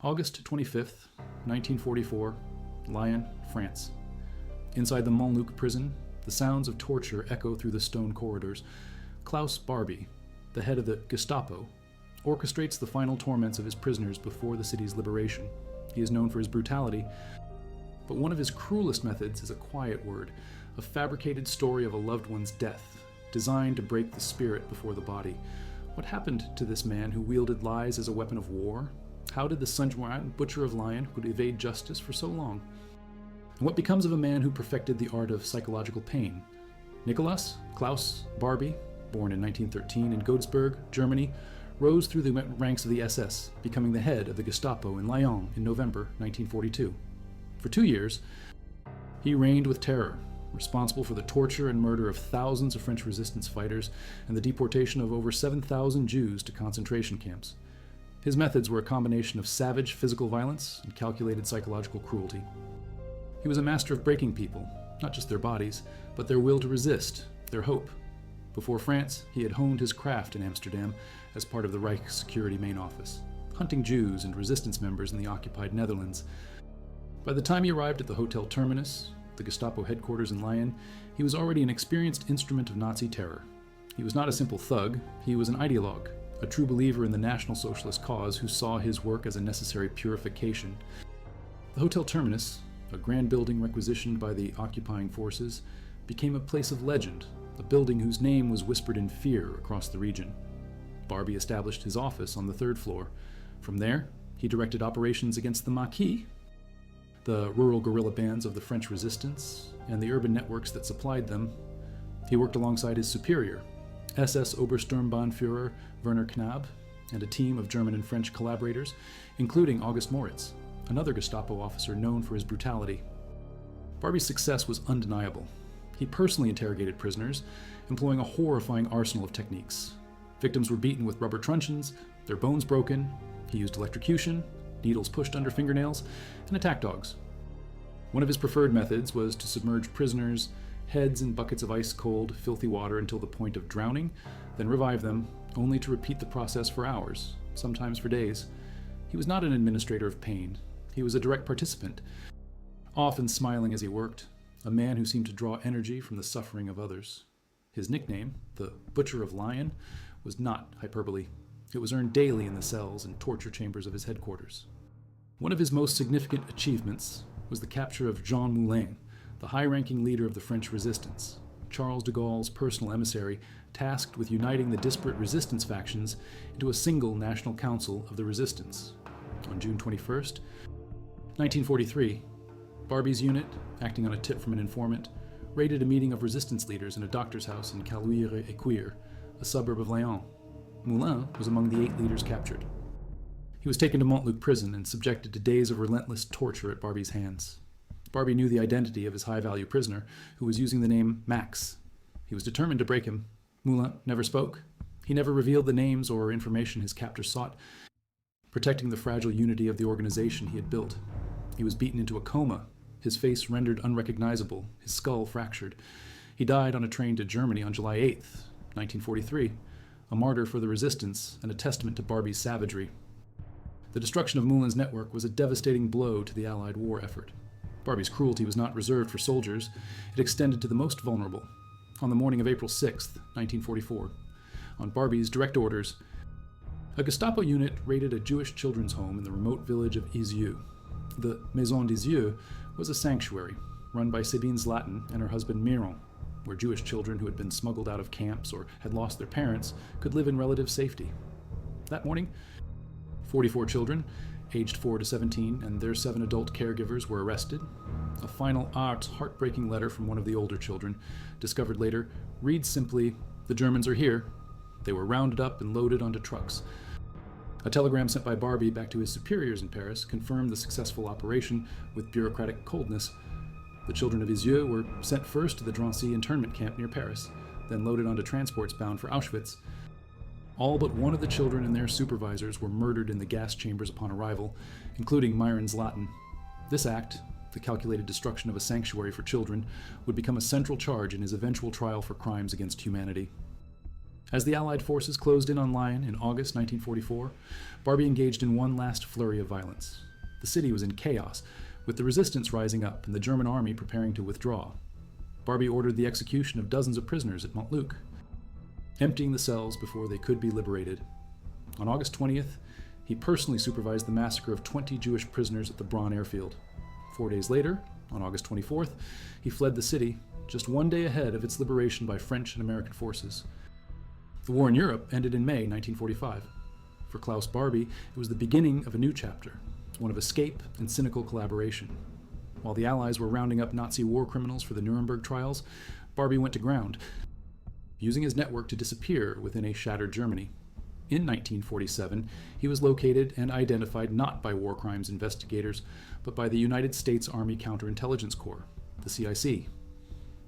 August 25th, 1944, Lyon, France. Inside the Montluc prison, the sounds of torture echo through the stone corridors. Klaus Barbie, the head of the Gestapo, orchestrates the final torments of his prisoners before the city's liberation. He is known for his brutality, but one of his cruelest methods is a quiet word, a fabricated story of a loved one's death, designed to break the spirit before the body. What happened to this man who wielded lies as a weapon of war? How did the sangguin butcher of Lyon could evade justice for so long? And what becomes of a man who perfected the art of psychological pain? Nicholas Klaus Barbie, born in 1913 in Godesberg, Germany, rose through the ranks of the SS, becoming the head of the Gestapo in Lyon in November 1942. For 2 years, he reigned with terror, responsible for the torture and murder of thousands of French resistance fighters and the deportation of over 7,000 Jews to concentration camps. His methods were a combination of savage physical violence and calculated psychological cruelty. He was a master of breaking people, not just their bodies, but their will to resist, their hope. Before France, he had honed his craft in Amsterdam as part of the Reich Security Main Office, hunting Jews and resistance members in the occupied Netherlands. By the time he arrived at the Hotel Terminus, the Gestapo headquarters in Lyon, he was already an experienced instrument of Nazi terror. He was not a simple thug, he was an ideologue, a true believer in the National Socialist cause who saw his work as a necessary purification. The Hotel Terminus, a grand building requisitioned by the occupying forces, became a place of legend, a building whose name was whispered in fear across the region. Barbie established his office on the 3rd floor. From there, he directed operations against the murky, the rural guerrilla bands of the French resistance, and the urban networks that supplied them. He worked alongside his superior, SS Obersturmbannführer Werner Knabe, and a team of German and French collaborators, including August Moritz, another Gestapo officer known for his brutality. Barbie's success was undeniable. He personally interrogated prisoners, employing a horrifying arsenal of techniques. Victims were beaten with rubber truncheons, their bones broken. He used electrocution, needles pushed under fingernails, and attack dogs. One of his preferred methods was to submerge prisoners' heads in buckets of ice-cold, filthy water until the point of drowning, then revive them, only to repeat the process for hours, sometimes for days. He was not an administrator of pain. He was a direct participant, often smiling as he worked, a man who seemed to draw energy from the suffering of others. His nickname, the Butcher of Lyon, was not hyperbole. It was earned daily in the cells and torture chambers of his headquarters. One of his most significant achievements was the capture of Jean Moulin, the high-ranking leader of the French resistance, Charles de Gaulle's personal emissary, tasked with uniting the disparate resistance factions into a single national council of the resistance. On June 21st, 1943, Barbie's unit, acting on a tip from an informant, raided a meeting of resistance leaders in a doctor's house in Caluire-et-Cuire, a suburb of Lyon. Moulin was among the 8 leaders captured. He was taken to Montluc prison and subjected to days of relentless torture at Barbie's hands. Barbie knew the identity of his high-value prisoner, who was using the name Max. He was determined to break him. Moulin never spoke. He never revealed the names or information his captors sought, protecting the fragile unity of the organization he had built. He was beaten into a coma, his face rendered unrecognizable, his skull fractured. He died on a train to Germany on July 8th, 1943, a martyr for the resistance and a testament to Barbie's savagery. The destruction of Moulin's network was a devastating blow to the Allied war effort. Barbie's cruelty was not reserved for soldiers. It extended to the most vulnerable. On the morning of April 6th, 1944, on Barbie's direct orders, a Gestapo unit raided a Jewish children's home in the remote village of Izieu. The Maison d'Izieu was a sanctuary run by Sabine Zlatten and her husband Miron, where Jewish children who had been smuggled out of camps or had lost their parents could live in relative safety. That morning, 44 children, aged 4 to 17, and their 7 adult caregivers were arrested. A final heartbreaking letter from one of the older children, discovered later, reads simply, "The Germans are here." They were rounded up and loaded onto trucks. A telegram sent by Barbie back to his superiors in Paris confirmed the successful operation with bureaucratic coldness. The children of Izieu were sent first to the Drancy internment camp near Paris, then loaded onto transports bound for Auschwitz. All but one of the children and their supervisors were murdered in the gas chambers upon arrival, including Myron Zlatten. This act, the calculated destruction of a sanctuary for children, would become a central charge in his eventual trial for crimes against humanity. As the Allied forces closed in on Lyon in August 1944, Barbie engaged in one last flurry of violence. The city was in chaos, with the resistance rising up and the German army preparing to withdraw. Barbie ordered the execution of dozens of prisoners at Montluc, emptying the cells before they could be liberated. On August 20th, he personally supervised the massacre of 20 Jewish prisoners at the Braun airfield. 4 days later, on August 24th, he fled the city, just one day ahead of its liberation by French and American forces. The war in Europe ended in May 1945. For Klaus Barbie, it was the beginning of a new chapter, one of escape and cynical collaboration. While the Allies were rounding up Nazi war criminals for the Nuremberg trials, Barbie went to ground, using his network to disappear within a shattered Germany. In 1947, he was located and identified not by war crimes investigators, but by the United States Army Counterintelligence Corps, the CIC.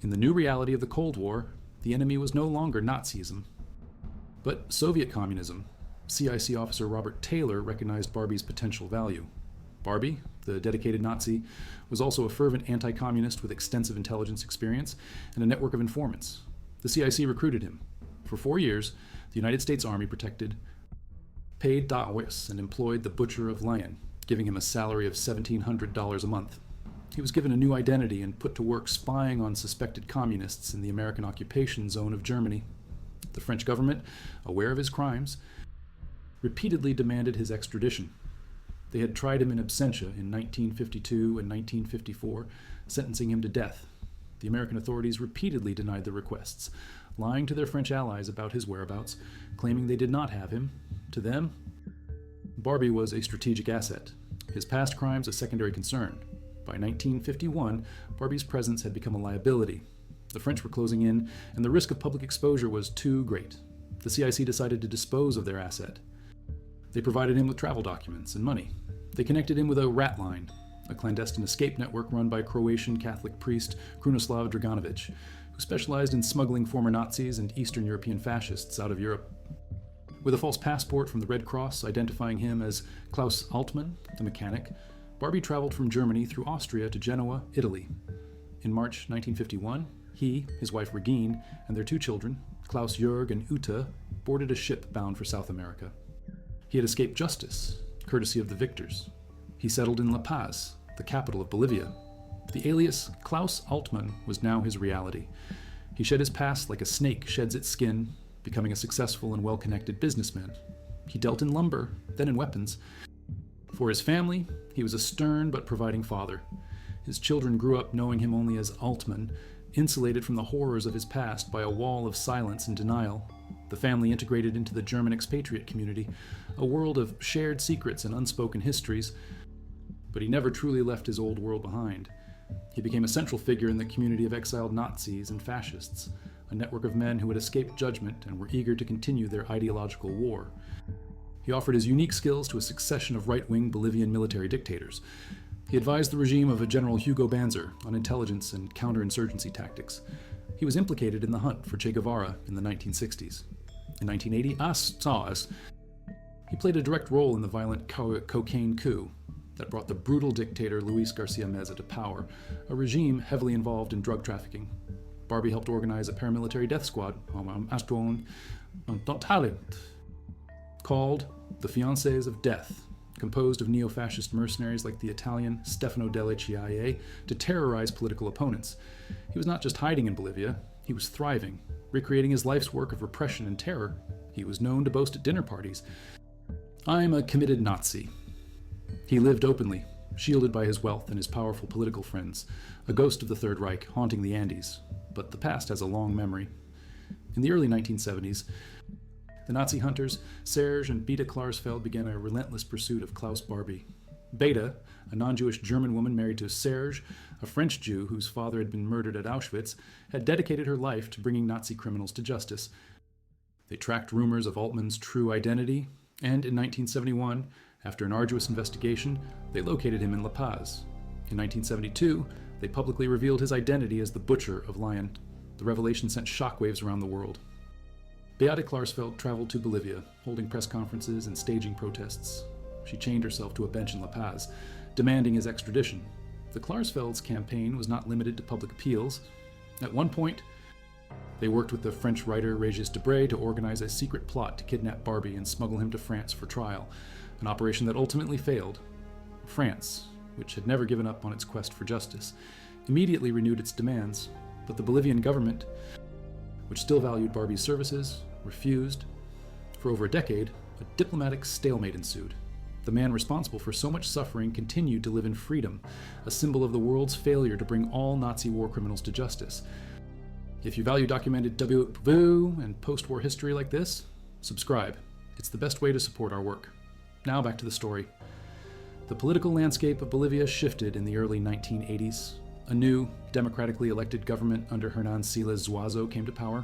In the new reality of the Cold War, the enemy was no longer Nazism, but Soviet communism. CIC officer Robert Taylor recognized Barbie's potential value. Barbie, the dedicated Nazi, was also a fervent anti-communist with extensive intelligence experience and a network of informants. The CIC recruited him. For 4 years, the United States Army paid Daoist and employed the butcher of Lyon, giving him a salary of $1,700 a month. He was given a new identity and put to work spying on suspected communists in the American occupation zone of Germany. The French government, aware of his crimes, repeatedly demanded his extradition. They had tried him in absentia in 1952 and 1954, sentencing him to death. The American authorities repeatedly denied the requests, lying to their French allies about his whereabouts, claiming they did not have him. To them, Barbie was a strategic asset, his past crimes a secondary concern. By 1951, Barbie's presence had become a liability. The French were closing in, and the risk of public exposure was too great. The CIC decided to dispose of their asset. They provided him with travel documents and money. They connected him with a rat line, a clandestine escape network run by Croatian Catholic priest Krunoslav Draganovic, who specialized in smuggling former Nazis and Eastern European fascists out of Europe. With a false passport from the Red Cross identifying him as Klaus Altmann, the mechanic, Barbie traveled from Germany through Austria to Genoa, Italy. In March 1951, he, his wife Regine, and their 2 children, Klaus Jörg and Uta, boarded a ship bound for South America. He had escaped justice, courtesy of the victors. He settled in La Paz, the capital of Bolivia. The alias Klaus Altmann was now his reality. He shed his past like a snake sheds its skin, becoming a successful and well-connected businessman. He dealt in lumber, then in weapons. For his family, he was a stern but providing father. His children grew up knowing him only as Altmann, insulated from the horrors of his past by a wall of silence and denial. The family integrated into the German expatriate community, a world of shared secrets and unspoken histories, but he never truly left his old world behind. He became a central figure in the community of exiled Nazis and fascists, a network of men who had escaped judgment and were eager to continue their ideological war. He offered his unique skills to a succession of right-wing Bolivian military dictators. He advised the regime of a General Hugo Banzer on intelligence and counterinsurgency tactics. He was implicated in the hunt for Che Guevara in the 1960s. In 1980, he played a direct role in the violent cocaine coup that brought the brutal dictator Luis Garcia Meza to power, a regime heavily involved in drug trafficking. Barbie helped organize a paramilitary death squad called the Fiancés of Death, composed of neo-fascist mercenaries like the Italian Stefano delle Chiaie, to terrorize political opponents. He was not just hiding in Bolivia, he was thriving, recreating his life's work of repression and terror. He was known to boast at dinner parties, "I'm a committed Nazi." He lived openly, shielded by his wealth and his powerful political friends, a ghost of the Third Reich haunting the Andes. But the past has a long memory. In the early 1970s, the Nazi hunters Serge and Beta Klarsfeld began a relentless pursuit of Klaus Barbie. Beta, a non-Jewish German woman married to Serge, a French Jew whose father had been murdered at Auschwitz, had dedicated her life to bringing Nazi criminals to justice. They tracked rumors of Altmann's true identity, and in 1971, after an arduous investigation, they located him in La Paz. In 1972, they publicly revealed his identity as the Butcher of Lyon. The revelation sent shockwaves around the world. Beate Klarsfeld traveled to Bolivia, holding press conferences and staging protests. She chained herself to a bench in La Paz, demanding his extradition. The Klarsfelds' campaign was not limited to public appeals. At one point, They worked with the French writer Régis Debray to organize a secret plot to kidnap Barbie and smuggle him to France for trial, an operation that ultimately failed. France, which had never given up on its quest for justice, immediately renewed its demands, but the Bolivian government, which still valued Barbie's services, refused. For over a decade, a diplomatic stalemate ensued. The man responsible for so much suffering continued to live in freedom, a symbol of the world's failure to bring all Nazi war criminals to justice. If you value documented and post-war history like this, subscribe. It's the best way to support our work. Now back to the story. The political landscape of Bolivia shifted in the early 1980s. A new, democratically elected government under Hernan Siles Zuazo came to power.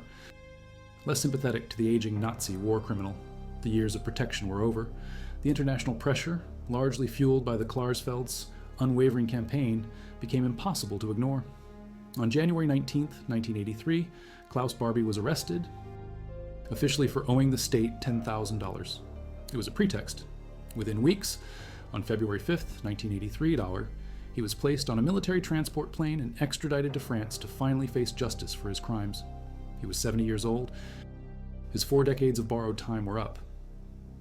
Less sympathetic to the aging Nazi war criminal, the years of protection were over. The international pressure, largely fueled by the Klarsfeld's unwavering campaign, became impossible to ignore. On January 19, 1983, Klaus Barbie was arrested, officially for owing the state $10,000. It was a pretext. Within weeks, on February 5, 1983, he was placed on a military transport plane and extradited to France to finally face justice for his crimes. He was 70 years old. His 4 decades of borrowed time were up.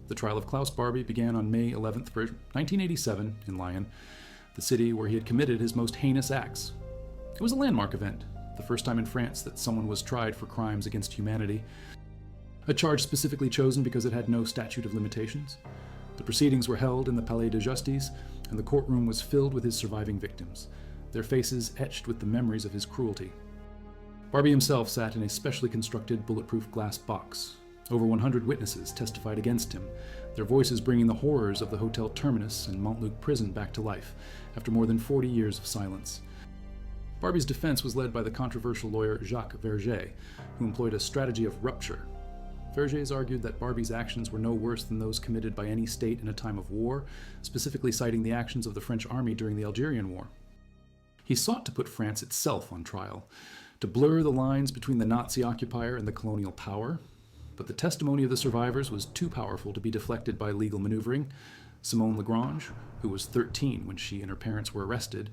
The trial of Klaus Barbie began on May 11, 1987, in Lyon, the city where he had committed his most heinous acts. It was a landmark event, the first time in France that someone was tried for crimes against humanity, a charge specifically chosen because it had no statute of limitations. The proceedings were held in the Palais de Justice, and the courtroom was filled with his surviving victims, their faces etched with the memories of his cruelty. Barbie himself sat in a specially constructed bulletproof glass box. Over 100 witnesses testified against him, their voices bringing the horrors of the Hotel Terminus and Montluc prison back to life after more than 40 years of silence. Barbie's defense was led by the controversial lawyer Jacques Verger, who employed a strategy of rupture. Vergès argued that Barbie's actions were no worse than those committed by any state in a time of war, specifically citing the actions of the French army during the Algerian War. He sought to put France itself on trial, to blur the lines between the Nazi occupier and the colonial power, but the testimony of the survivors was too powerful to be deflected by legal maneuvering. Simone Lagrange, who was 13 when she and her parents were arrested,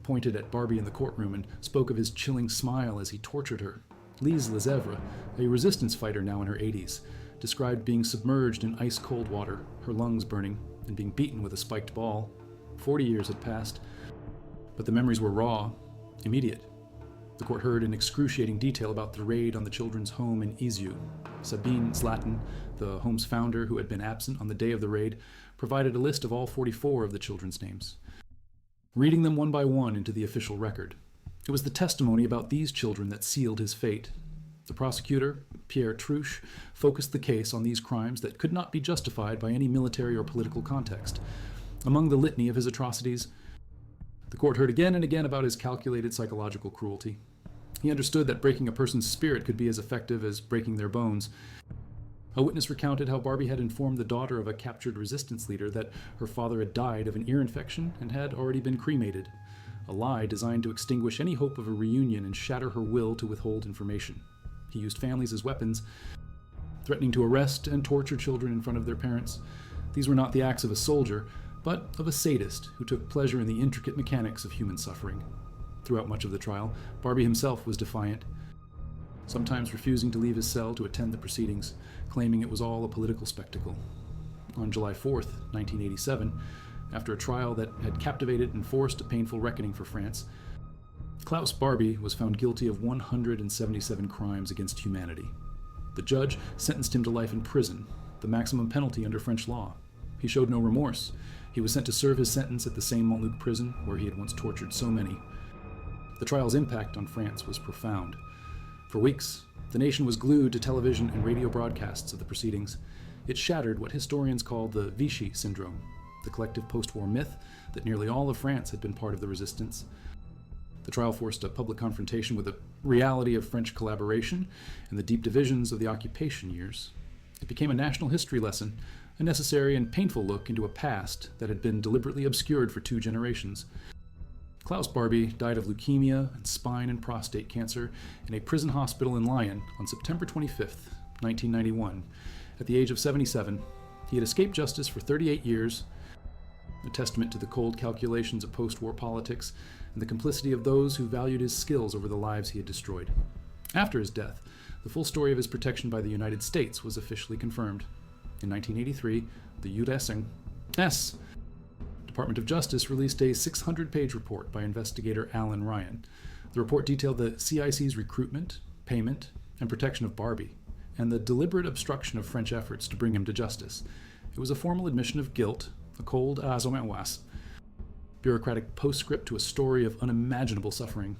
pointed at Barbie in the courtroom and spoke of his chilling smile as he tortured her. Lise Lezevre, a resistance fighter now in her 80s, described being submerged in ice-cold water, her lungs burning, and being beaten with a spiked ball. 40 years had passed, but the memories were raw, immediate. The court heard in excruciating detail about the raid on the children's home in Izieu. Sabine Zlatan, the home's founder who had been absent on the day of the raid, provided a list of all 44 of the children's names, reading them one by one into the official record. It was the testimony about these children that sealed his fate. The prosecutor, Pierre Truche, focused the case on these crimes that could not be justified by any military or political context. Among the litany of his atrocities, the court heard again and again about his calculated psychological cruelty. He understood that breaking a person's spirit could be as effective as breaking their bones. A witness recounted how Barbie had informed the daughter of a captured resistance leader that her father had died of an ear infection and had already been cremated, a lie designed to extinguish any hope of a reunion and shatter her will to withhold information. He used families as weapons, threatening to arrest and torture children in front of their parents. These were not the acts of a soldier, but of a sadist who took pleasure in the intricate mechanics of human suffering. Throughout much of the trial, Barbie himself was defiant, sometimes refusing to leave his cell to attend the proceedings, claiming it was all a political spectacle. On July 4th, 1987, after a trial that had captivated and forced a painful reckoning for France, Klaus Barbie was found guilty of 177 crimes against humanity. The judge sentenced him to life in prison, the maximum penalty under French law. He showed no remorse. He was sent to serve his sentence at the same Montluc prison where he had once tortured so many. The trial's impact on France was profound. For weeks, the nation was glued to television and radio broadcasts of the proceedings. It shattered what historians call the Vichy syndrome, the collective post-war myth that nearly all of France had been part of the resistance. The trial forced a public confrontation with the reality of French collaboration and the deep divisions of the occupation years. It became a national history lesson, a necessary and painful look into a past that had been deliberately obscured for 2 generations. Klaus Barbie died of leukemia and spine and prostate cancer in a prison hospital in Lyon on September 25, 1991. At the age of 77, he had escaped justice for 38 years, a testament to the cold calculations of post-war politics and the complicity of those who valued his skills over the lives he had destroyed. After his death, the full story of his protection by the United States was officially confirmed. In 1983, the U.S. Department of Justice released a 600-page report by investigator Lyon. The report detailed the CIC's recruitment, payment, and protection of Barbie, and the deliberate obstruction of French efforts to bring him to justice. It was a formal admission of guilt, a cold azomewas, bureaucratic postscript to a story of unimaginable suffering.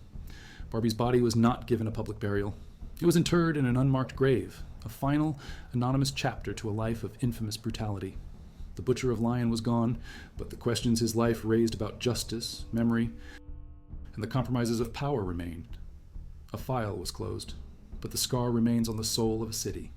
Barbie's body was not given a public burial. It was interred in an unmarked grave, a final, anonymous chapter to a life of infamous brutality. The butcher of Lyon was gone, but the questions his life raised about justice, memory, and the compromises of power remained. A file was closed, but the scar remains on the soul of a city.